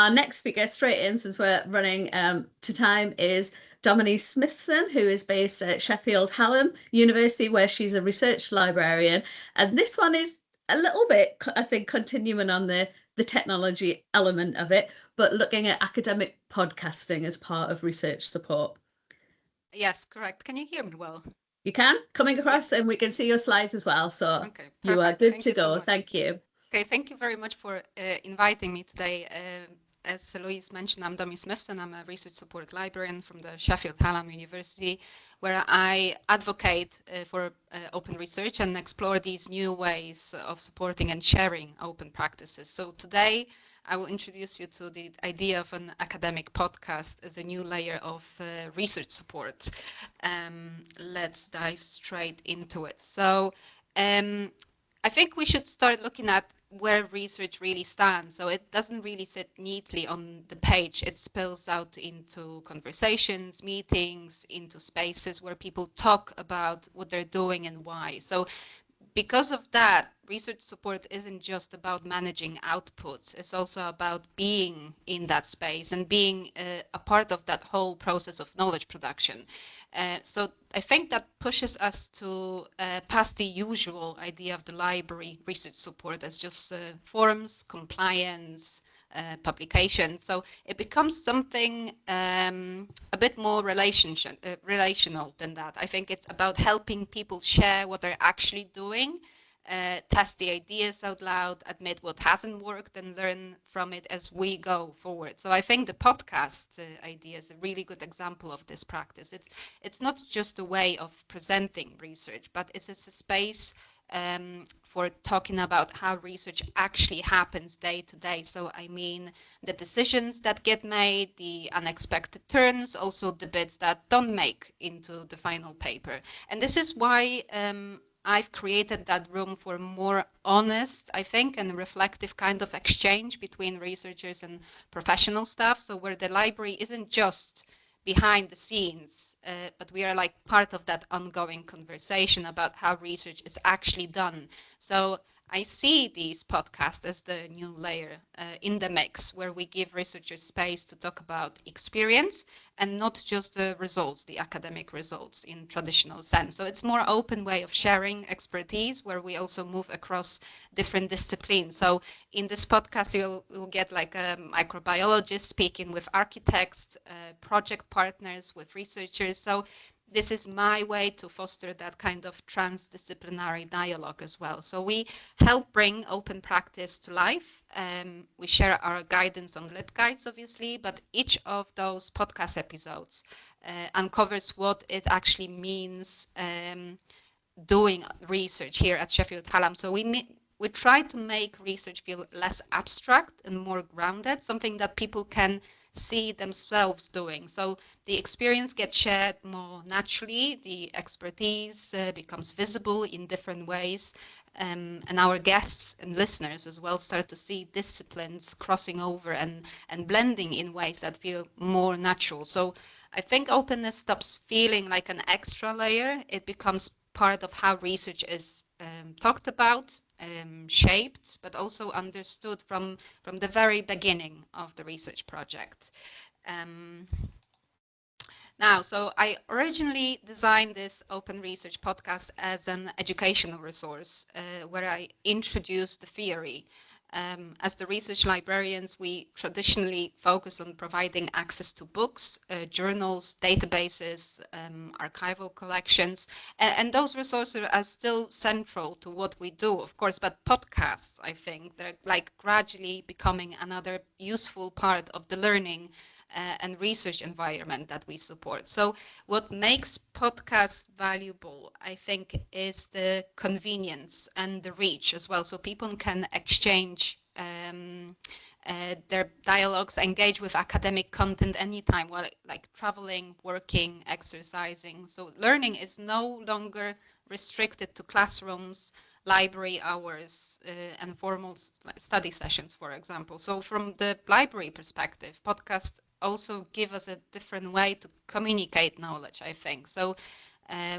our next speaker, straight in, since we're running to time, is Domi Smithson, who is based at Sheffield Hallam University, where she's a research librarian. And this one is a little bit, I think, continuing on the technology element of it, but looking at academic podcasting as part of research support. Yes, correct. Can you hear me well? You can, coming across, and we can see your slides as well. So okay, you are good to go. Thank you. Okay, thank you very much for inviting me today. As Louise mentioned, I'm Domi Smithson. I'm a research support librarian from the Sheffield Hallam University, where I advocate for open research and explore these new ways of supporting and sharing open practices. So today, I will introduce you to the idea of an academic podcast as a new layer of research support. Let's dive straight into it. So I think we should start looking at where research really stands. So it doesn't really sit neatly on the page. It spills out into conversations, meetings, into spaces where people talk about what they're doing and why. So because of that, research support isn't just about managing outputs. It's also about being in that space and being a part of that whole process of knowledge production. So I think that pushes us to past the usual idea of the library research support as just forms, compliance, publication. So it becomes something a bit more relational than that. I think it's about helping people share what they're actually doing, test the ideas out loud, admit what hasn't worked, and learn from it as we go forward. So I think the podcast idea is a really good example of this practice. It's not just a way of presenting research, but it's a space for talking about how research actually happens day to day. So I mean the decisions that get made, the unexpected turns, also the bits that don't make into the final paper. And this is why I've created that room for more honest, I think, and reflective kind of exchange between researchers and professional staff. So where the library isn't just behind the scenes, but we are like part of that ongoing conversation about how research is actually done. So I see these podcasts as the new layer in the mix, where we give researchers space to talk about experience and not just the results, the academic results in traditional sense. So it's more open way of sharing expertise, where we also move across different disciplines. So in this podcast, you'll get like a microbiologist speaking with architects, project partners with researchers. So this is my way to foster that kind of transdisciplinary dialogue as well. So we help bring open practice to life. We share our guidance on LibGuides, obviously, but each of those podcast episodes uncovers what it actually means doing research here at Sheffield Hallam. So we try to make research feel less abstract and more grounded, something that people can see themselves doing. So the experience gets shared more naturally, the expertise becomes visible in different ways, and our guests and listeners as well start to see disciplines crossing over and blending in ways that feel more natural. So I think openness stops feeling like an extra layer. It becomes part of how research is talked about, shaped, but also understood from the very beginning of the research project. Now, so I originally designed this open research podcast as an educational resource where I introduced the theory. As the research librarians, we traditionally focus on providing access to books, journals, databases, archival collections, and those resources are still central to what we do, of course, but podcasts, I think, they're like gradually becoming another useful part of the learning and research environment that we support. So what makes podcasts valuable, I think, is the convenience and the reach as well. So people can exchange their dialogues, engage with academic content anytime, while like traveling, working, exercising. So learning is no longer restricted to classrooms, library hours, and formal study sessions, for example. So from the library perspective, podcasts also give us a different way to communicate knowledge, I think. So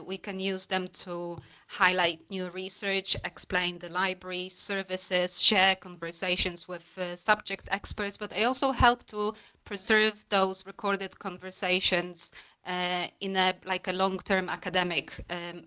We can use them to highlight new research, explain the library services, share conversations with subject experts, but they also help to preserve those recorded conversations in a long-term academic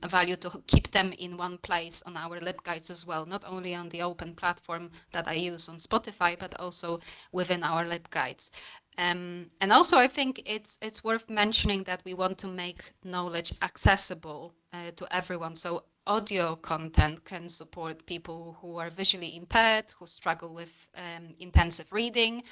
value, to keep them in one place on our LibGuides as well, not only on the open platform that I use on Spotify, but also within our LibGuides. And also, I think it's worth mentioning that we want to make knowledge accessible to everyone. So audio content can support people who are visually impaired, who struggle with intensive reading,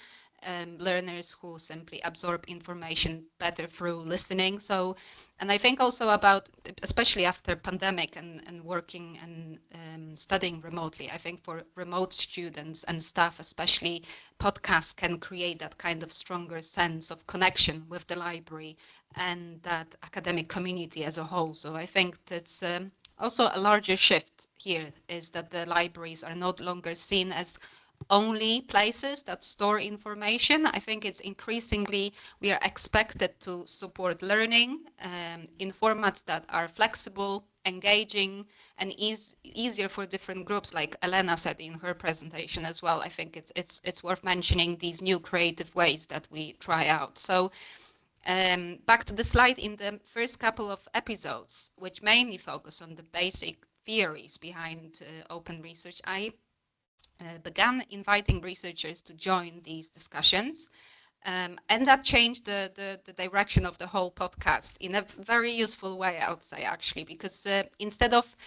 learners who simply absorb information better through listening. So, and I think also about, especially after pandemic and working and studying remotely, I think for remote students and staff especially, podcasts can create that kind of stronger sense of connection with the library and that academic community as a whole. So I think that's also a larger shift here, is that the libraries are no longer seen as only places that store information. I think it's increasingly we are expected to support learning in formats that are flexible, engaging, and easier for different groups, like Elena said in her presentation as well. I think it's worth mentioning these new creative ways that we try out. So back to the slide, in the first couple of episodes, which mainly focus on the basic theories behind open research, I began inviting researchers to join these discussions. And that changed the direction of the whole podcast in a very useful way, I would say, actually, because instead of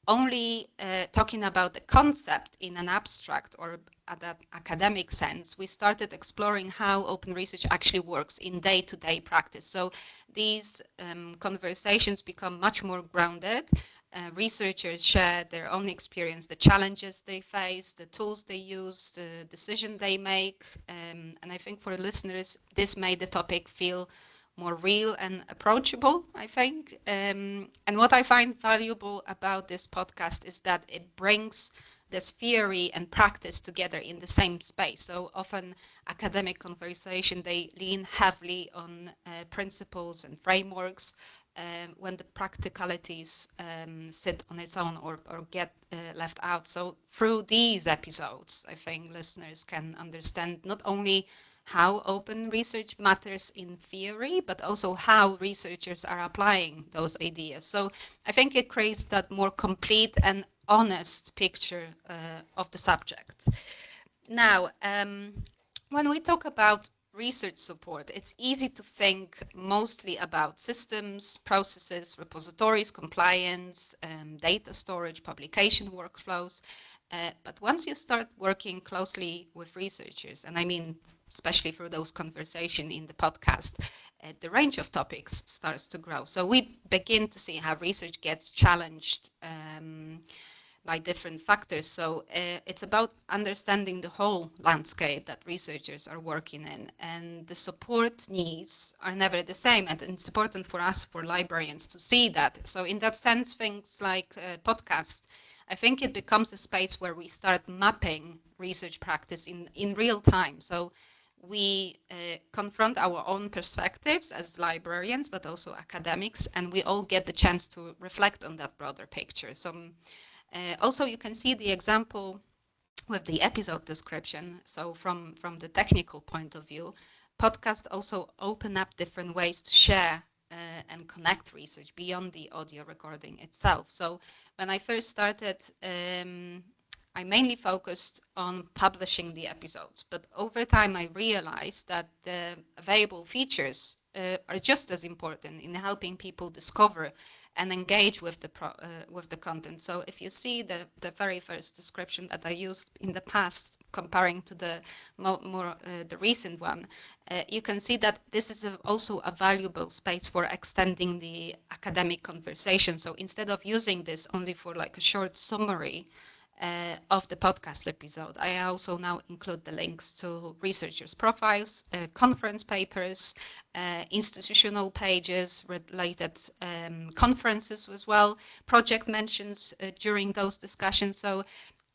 only talking about the concept in an abstract or at an academic sense, we started exploring how open research actually works in day-to-day practice. So these conversations become much more grounded. Researchers share their own experience, the challenges they face, the tools they use, the decision they make. And I think for listeners, this made the topic feel more real and approachable, I think. And what I find valuable about this podcast is that it brings this theory and practice together in the same space. So often academic conversation, they lean heavily on principles and frameworks, when the practicalities sit on its own or get left out. So through these episodes, I think listeners can understand not only how open research matters in theory, but also how researchers are applying those ideas. So I think it creates that more complete and honest picture of the subject. Now, when we talk about research support, it's easy to think mostly about systems, processes, repositories, compliance, data storage, publication workflows. But once you start working closely with researchers, and I mean especially through those conversations in the podcast, the range of topics starts to grow. So we begin to see how research gets challenged by different factors. So it's about understanding the whole landscape that researchers are working in, and the support needs are never the same. And it's important for us, for librarians, to see that. So in that sense, things like podcasts, I think it becomes a space where we start mapping research practice in real time. So we confront our own perspectives as librarians, but also academics, and we all get the chance to reflect on that broader picture. So also, you can see the example with the episode description. So from the technical point of view, podcasts also open up different ways to share and connect research beyond the audio recording itself. So when I first started, I mainly focused on publishing the episodes, but over time I realized that the available features are just as important in helping people discover and engage with the content. So if you see the very first description that I used in the past, comparing to the the recent one, you can see that this is also a valuable space for extending the academic conversation. So instead of using this only for like a short summary of the podcast episode, I also now include the links to researchers' profiles, conference papers, institutional pages, related conferences as well, project mentions during those discussions. So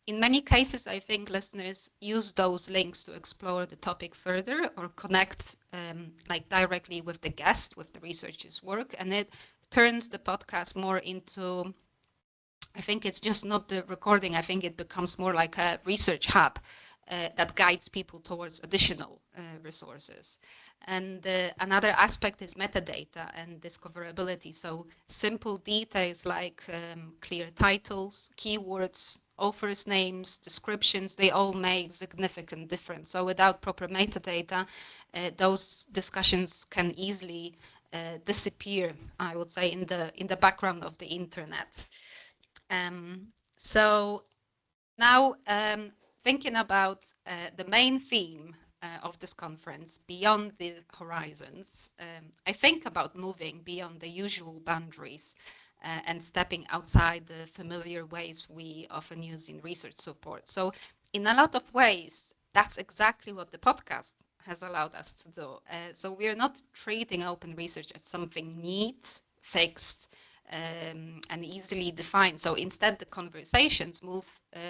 in many cases, I think listeners use those links to explore the topic further or connect like directly with the guest, with the researcher's work, and it turned the podcast more into, I think it's just not the recording. I think it becomes more like a research hub that guides people towards additional resources. And another aspect is metadata and discoverability. So simple details like clear titles, keywords, authors' names, descriptions, they all make significant difference. So without proper metadata, those discussions can easily disappear, I would say, in the background of the internet. So now thinking about the main theme of this conference, Beyond the Horizons, I think about moving beyond the usual boundaries and stepping outside the familiar ways we often use in research support. So in a lot of ways, that's exactly what the podcast has allowed us to do. So we're not treating open research as something neat, fixed, and easily defined. So instead, the conversations move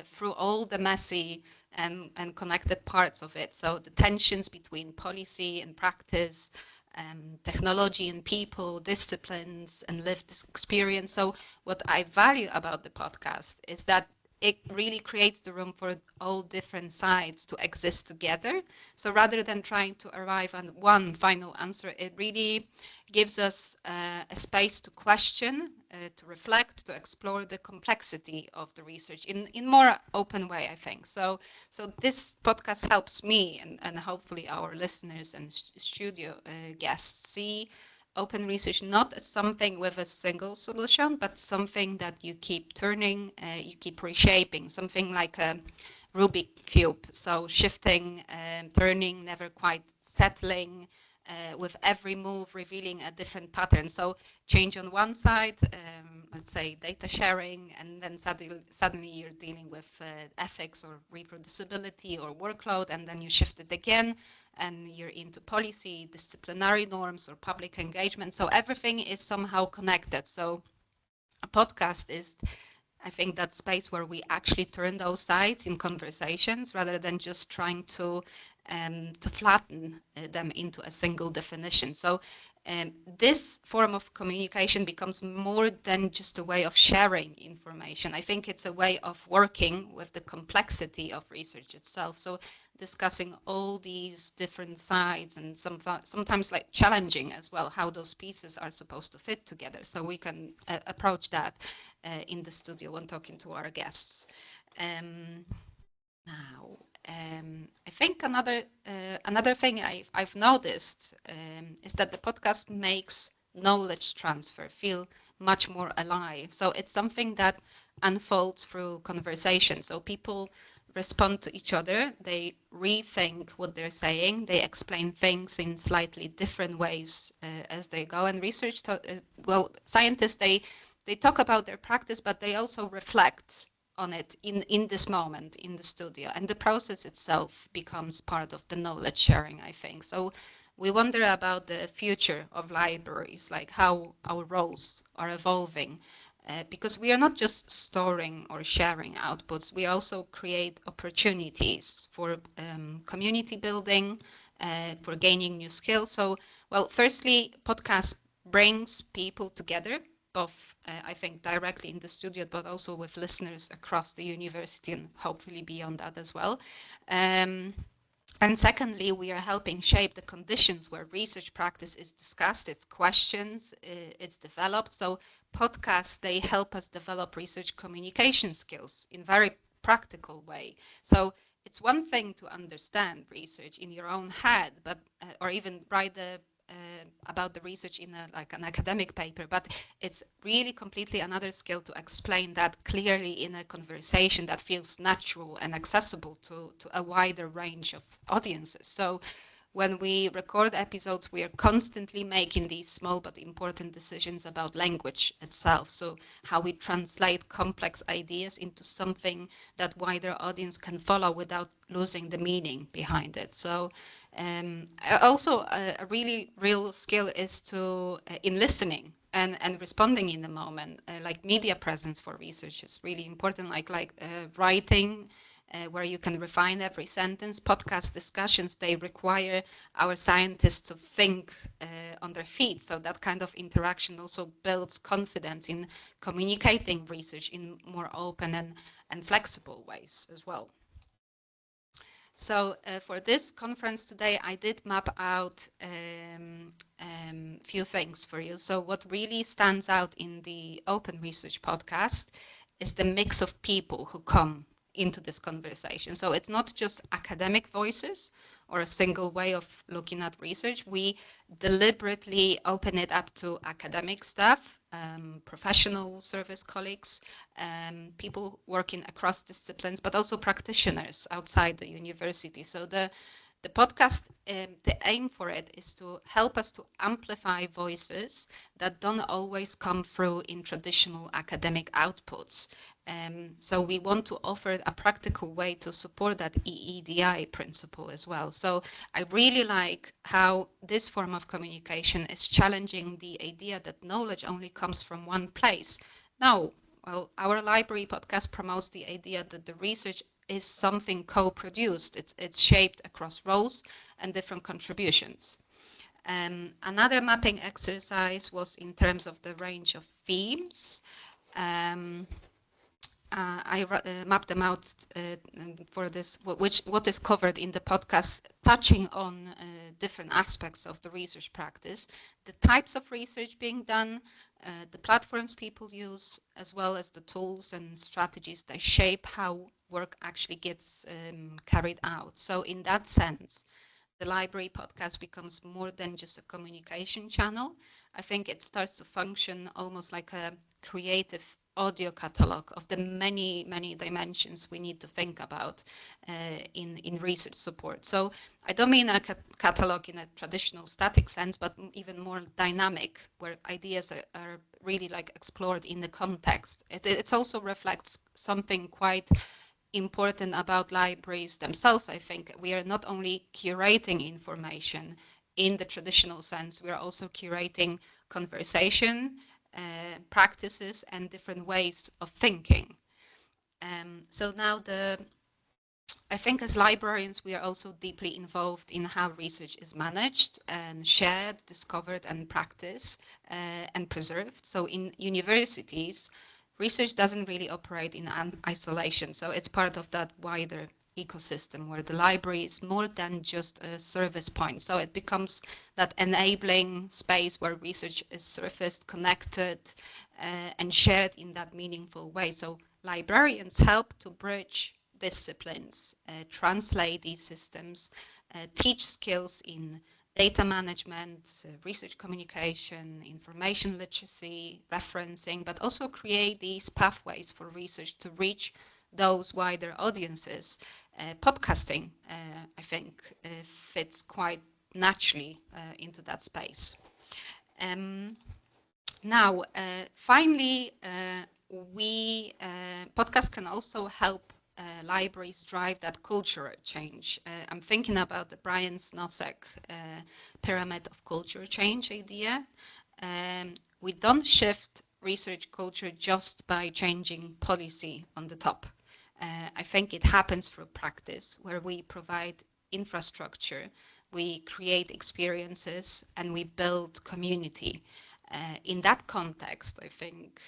through all the messy and connected parts of it. So the tensions between policy and practice, technology and people, disciplines and lived experience. So what I value about the podcast is that it really creates the room for all different sides to exist together. So rather than trying to arrive on one final answer, it really gives us a space to question, to reflect, to explore the complexity of the research in more open way, I think. So this podcast helps me and hopefully our listeners and studio guests see open research not as something with a single solution, but something that you keep turning, you keep reshaping, something like a Rubik cube. So shifting, turning, never quite settling, with every move revealing a different pattern. So change on one side, let's say data sharing, and then suddenly you're dealing with ethics or reproducibility or workload, and then you shift it again, and you're into policy, disciplinary norms, or public engagement. So everything is somehow connected. So a podcast is, I think, that space where we actually turn those sides in conversations rather than just trying to flatten them into a single definition. So this form of communication becomes more than just a way of sharing information. I think it's a way of working with the complexity of research itself. So discussing all these different sides and sometimes like challenging as well how those pieces are supposed to fit together. So we can approach that in the studio when talking to our guests. Now, I think another thing I've noticed is that the podcast makes knowledge transfer feel much more alive. So it's something that unfolds through conversation. So people respond to each other, they rethink what they're saying, they explain things in slightly different ways as they go. And research, scientists, they talk about their practice, but they also reflect on it in this moment in the studio, and the process itself becomes part of the knowledge sharing, I think. So we wonder about the future of libraries, like how our roles are evolving, because we are not just storing or sharing outputs, we also create opportunities for community building, for gaining new skills. So, well, firstly, podcast brings people together, both, I think, directly in the studio, but also with listeners across the university and hopefully beyond that as well. And secondly, we are helping shape the conditions where research practice is discussed, it's questions, it's developed. So podcasts, they help us develop research communication skills in very practical way. So it's one thing to understand research in your own head, but or even write about the research in like an academic paper, but it's really completely another skill to explain that clearly in a conversation that feels natural and accessible to a wider range of audiences. So when we record episodes, we are constantly making these small but important decisions about language itself. So how we translate complex ideas into something that wider audience can follow without losing the meaning behind it. So also a really real skill is to in listening and responding in the moment, like media presence for research is really important, like writing where you can refine every sentence. Podcast discussions, they require our scientists to think on their feet. So that kind of interaction also builds confidence in communicating research in more open and flexible ways as well. So for this conference today, I did map out few things for you. So what really stands out in the Open Research podcast is the mix of people who come into this conversation. So it's not just academic voices or a single way of looking at research. We deliberately open it up to academic staff, professional service colleagues, people working across disciplines, but also practitioners outside the university. So the podcast, the aim for it is to help us to amplify voices that don't always come through in traditional academic outputs. So we want to offer a practical way to support that EEDI principle as well. So I really like how this form of communication is challenging the idea that knowledge only comes from one place. No, well, our library podcast promotes the idea that the research is something co-produced. It's shaped across roles and different contributions. Another mapping exercise was in terms of the range of themes. I mapped them out for this, what is covered in the podcast, touching on different aspects of the research practice, the types of research being done, the platforms people use, as well as the tools and strategies that shape how work actually gets carried out. So in that sense, the library podcast becomes more than just a communication channel. I think it starts to function almost like a creative audio catalog of the many, many dimensions we need to think about in research support. So I don't mean a catalog in a traditional static sense, but even more dynamic, where ideas are really like explored in the context. It also reflects something quite important about libraries themselves. I think we are not only curating information in the traditional sense, we are also curating conversation, practices, and different ways of thinking. So now I think as librarians, we are also deeply involved in how research is managed and shared, discovered, and practiced and preserved. So in universities, research doesn't really operate in isolation. So it's part of that wider ecosystem where the library is more than just a service point. So it becomes that enabling space where research is surfaced, connected, and shared in that meaningful way. So librarians help to bridge disciplines, translate these systems, teach skills in data management, research communication, information literacy, referencing, but also create these pathways for research to reach those wider audiences. Podcasting, I think, fits quite naturally into that space. Now, finally, podcasts can also help libraries drive that cultural change. I'm thinking about the Brian Snosek pyramid of culture change idea. We don't shift research culture just by changing policy on the top. I think it happens through practice, where we provide infrastructure, we create experiences, and we build community. In that context, I think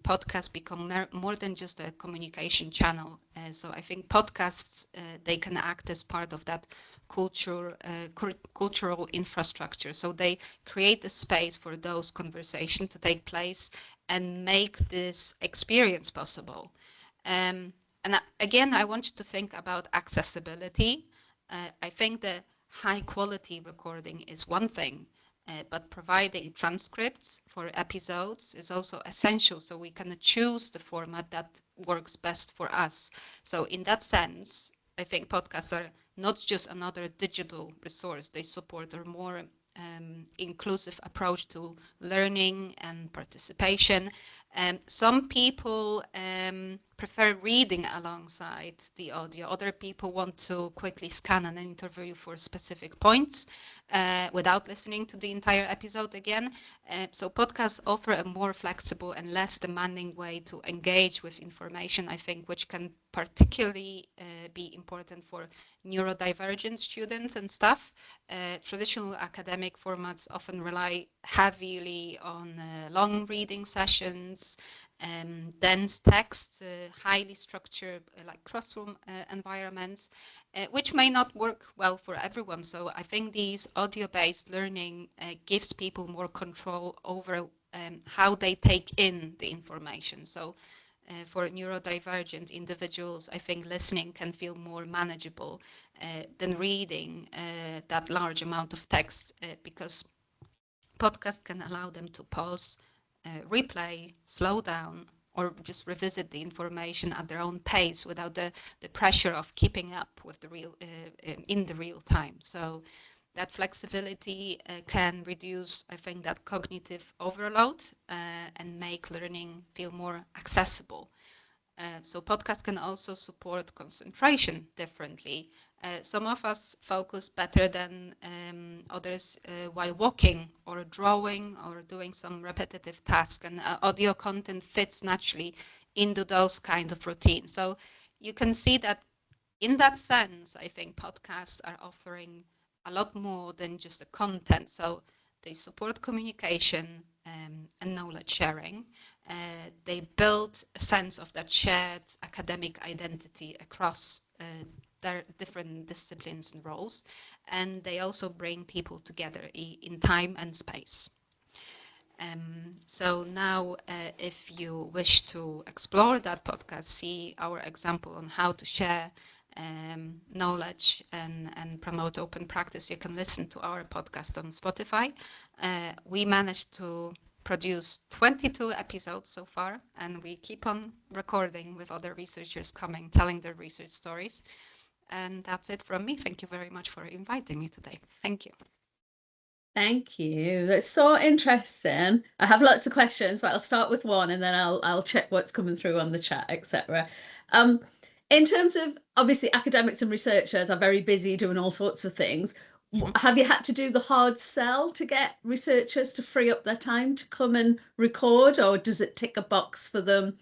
podcasts become more than just a communication channel. So I think podcasts, they can act as part of that cultural infrastructure. So they create a space for those conversations to take place and make this experience possible. And again, I want you to think about accessibility. I think the high quality recording is one thing, but providing transcripts for episodes is also essential, so we can choose the format that works best for us. So in that sense, I think podcasts are not just another digital resource. They support a more inclusive approach to learning and participation. Some people prefer reading alongside the audio. Other people want to quickly scan an interview for specific points without listening to the entire episode again. So podcasts offer a more flexible and less demanding way to engage with information, I think, which can particularly be important for neurodivergent students and staff. Traditional academic formats often rely heavily on long reading sessions, dense text, highly structured like classroom environments, which may not work well for everyone. So I think these audio-based learning gives people more control over how they take in the information. So for neurodivergent individuals, I think listening can feel more manageable than reading that large amount of text because podcast can allow them to pause, replay, slow down, or just revisit the information at their own pace without the pressure of keeping up with the real in the real time. So that flexibility can reduce, I think, that cognitive overload and make learning feel more accessible. So podcasts can also support concentration differently. Some of us focus better than others while walking or drawing or doing some repetitive task, and audio content fits naturally into those kinds of routines. So you can see that in that sense, I think podcasts are offering a lot more than just the content. So they support communication and knowledge sharing. They build a sense of that shared academic identity across their different disciplines and roles, and they also bring people together in time and space. So now, if you wish to explore that podcast, see our example on how to share knowledge and promote open practice, you can listen to our podcast on Spotify. We managed to produce 22 episodes so far, and we keep on recording with other researchers coming, telling their research stories. And that's it from me. Thank you very much for inviting me today. Thank you. Thank you. That's so interesting. I have lots of questions, but I'll start with one and then I'll check what's coming through on the chat, etc. In terms of, obviously, academics and researchers are very busy doing all sorts of things. Have you had to do the hard sell to get researchers to free up their time to come and record, or does it tick a box for them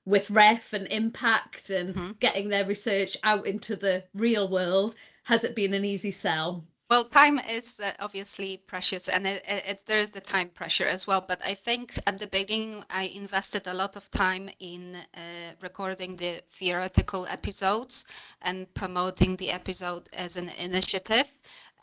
with ref and impact and getting their research out into the real world? Has it been an easy sell? Well, time is obviously precious, and there is the time pressure as well. But I think at the beginning, I invested a lot of time in recording the theoretical episodes and promoting the episode as an initiative.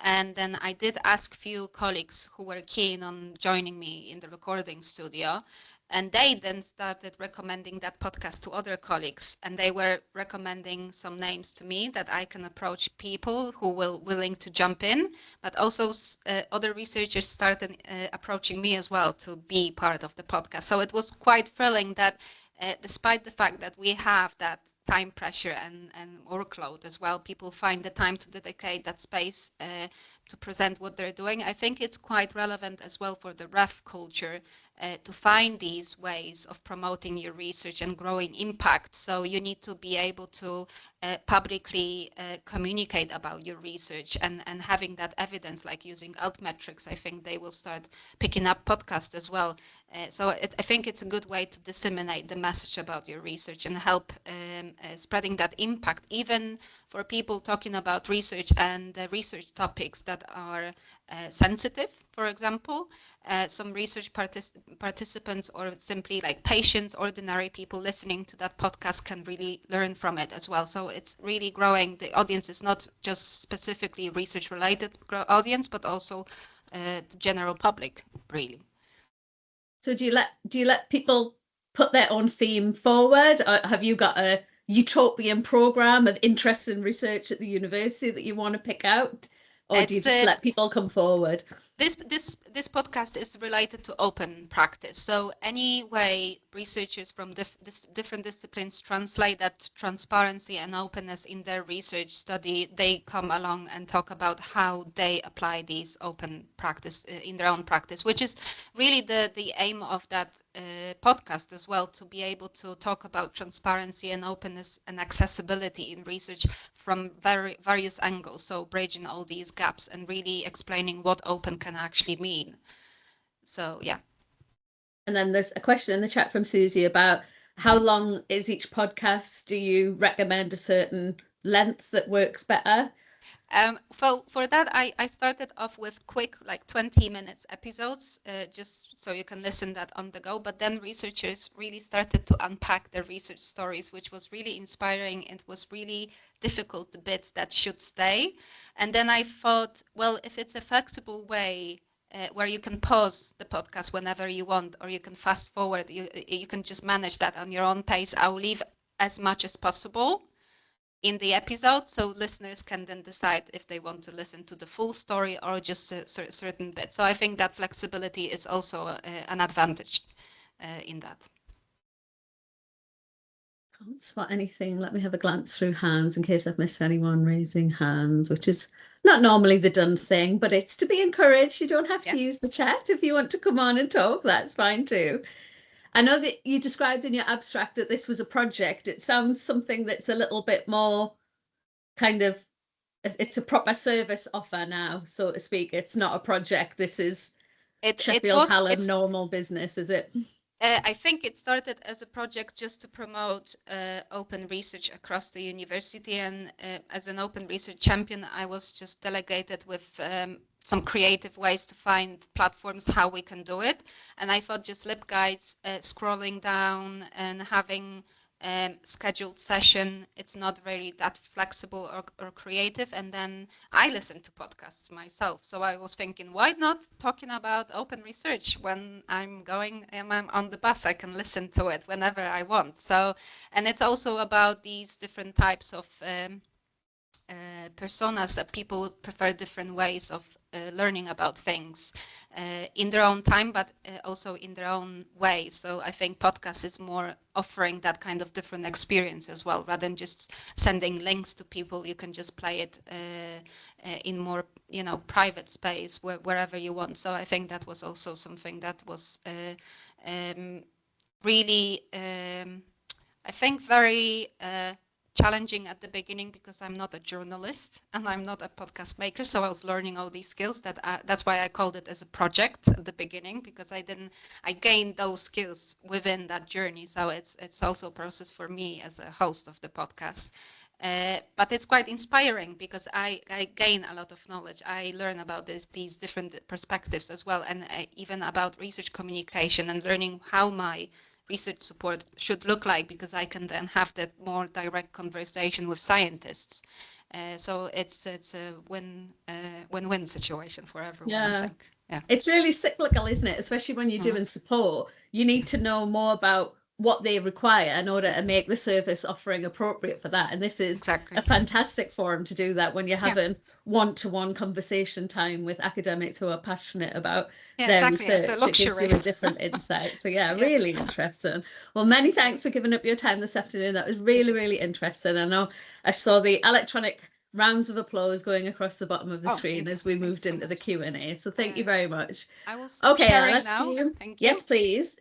And then I did ask few colleagues who were keen on joining me in the recording studio. And they then started recommending that podcast to other colleagues, and they were recommending some names to me that I can approach people who were willing to jump in, but also other researchers started approaching me as well to be part of the podcast. So it was quite thrilling that despite the fact that we have that time pressure and workload as well, people find the time to dedicate that space to present what they're doing. I think it's quite relevant as well for the ref culture to find these ways of promoting your research and growing impact. So you need to be able to publicly communicate about your research and having that evidence, like using altmetrics. I think they will start picking up podcasts as well. So I think it's a good way to disseminate the message about your research and help spreading that impact, even for people talking about research and research topics that are sensitive. For example, some research participants or simply like patients, ordinary people listening to that podcast can really learn from it as well. So it's really growing. The audience is not just specifically research related audience, but also the general public, really. So do you let people put their own theme forward, or have you got a utopian program of interest in research at the university that you want to pick out, or do you just let people come forward? This podcast is related to open practice. So any way researchers from different disciplines translate that transparency and openness in their research study, they come along and talk about how they apply these open practice in their own practice, which is really the aim of that podcast as well, to be able to talk about transparency and openness and accessibility in research from various angles. So bridging all these gaps and really explaining what open can actually mean. So yeah. And then there's a question in the chat from Susie about how long is each podcast? Do you recommend a certain length that works better? For that, I started off with quick, like 20 minutes episodes, just so you can listen that on the go. But then researchers really started to unpack their research stories, which was really inspiring. It was really difficult, the bits that should stay. And then I thought, well, if it's a flexible way where you can pause the podcast whenever you want, or you can fast forward, you can just manage that on your own pace. I'll leave as much as possible in the episode, so listeners can then decide if they want to listen to the full story or just a certain bit. So I think that flexibility is also an advantage in that. Can't spot anything. Let me have a glance through hands in case I've missed anyone raising hands, which is not normally the done thing, but it's to be encouraged. You don't have to use the chat. If you want to come on and talk, that's fine too. I know that you described in your abstract that this was a project. It sounds something that's a little bit more kind of, it's a proper service offer now, so to speak. It's not a project. This is Sheffield Hallam normal business, is it? I think it started as a project just to promote open research across the university, and as an open research champion, I was just delegated with some creative ways to find platforms how we can do it. And I thought just LibGuides, scrolling down and having scheduled session, it's not really that flexible or creative. And then I listen to podcasts myself, so I was thinking, why not talking about open research when I'm on the bus? I can listen to it whenever I want. So, and it's also about these different types of personas, that people prefer different ways of learning about things in their own time, but also in their own way. So I think podcast is more offering that kind of different experience as well, rather than just sending links to people. You can just play it in more, private space wherever you want. So I think that was also something that was really, I think, very challenging at the beginning, because I'm not a journalist and I'm not a podcast maker. So I was learning all these skills. That's why I called it as a project at the beginning, because I gained those skills within that journey. So it's also a process for me as a host of the podcast. But it's quite inspiring, because I gain a lot of knowledge. I learn about these different perspectives as well, and even about research communication and learning how my research support should look like, because I can then have that more direct conversation with scientists. So it's a win-win situation for everyone. Yeah. I think. Yeah. It's really cyclical, isn't it? Especially when you're doing support, you need to know more about what they require in order to make the service offering appropriate for that. And this is a fantastic forum to do that when you're having one-to-one conversation time with academics who are passionate about their research. It gives you a different insight. So really interesting. Well, many thanks for giving up your time this afternoon. That was really, really interesting. I know I saw the electronic rounds of applause going across the bottom of the screen as we moved into the Q&A. So thank you very much. I will stop sharing now. Thank you. Yes, please.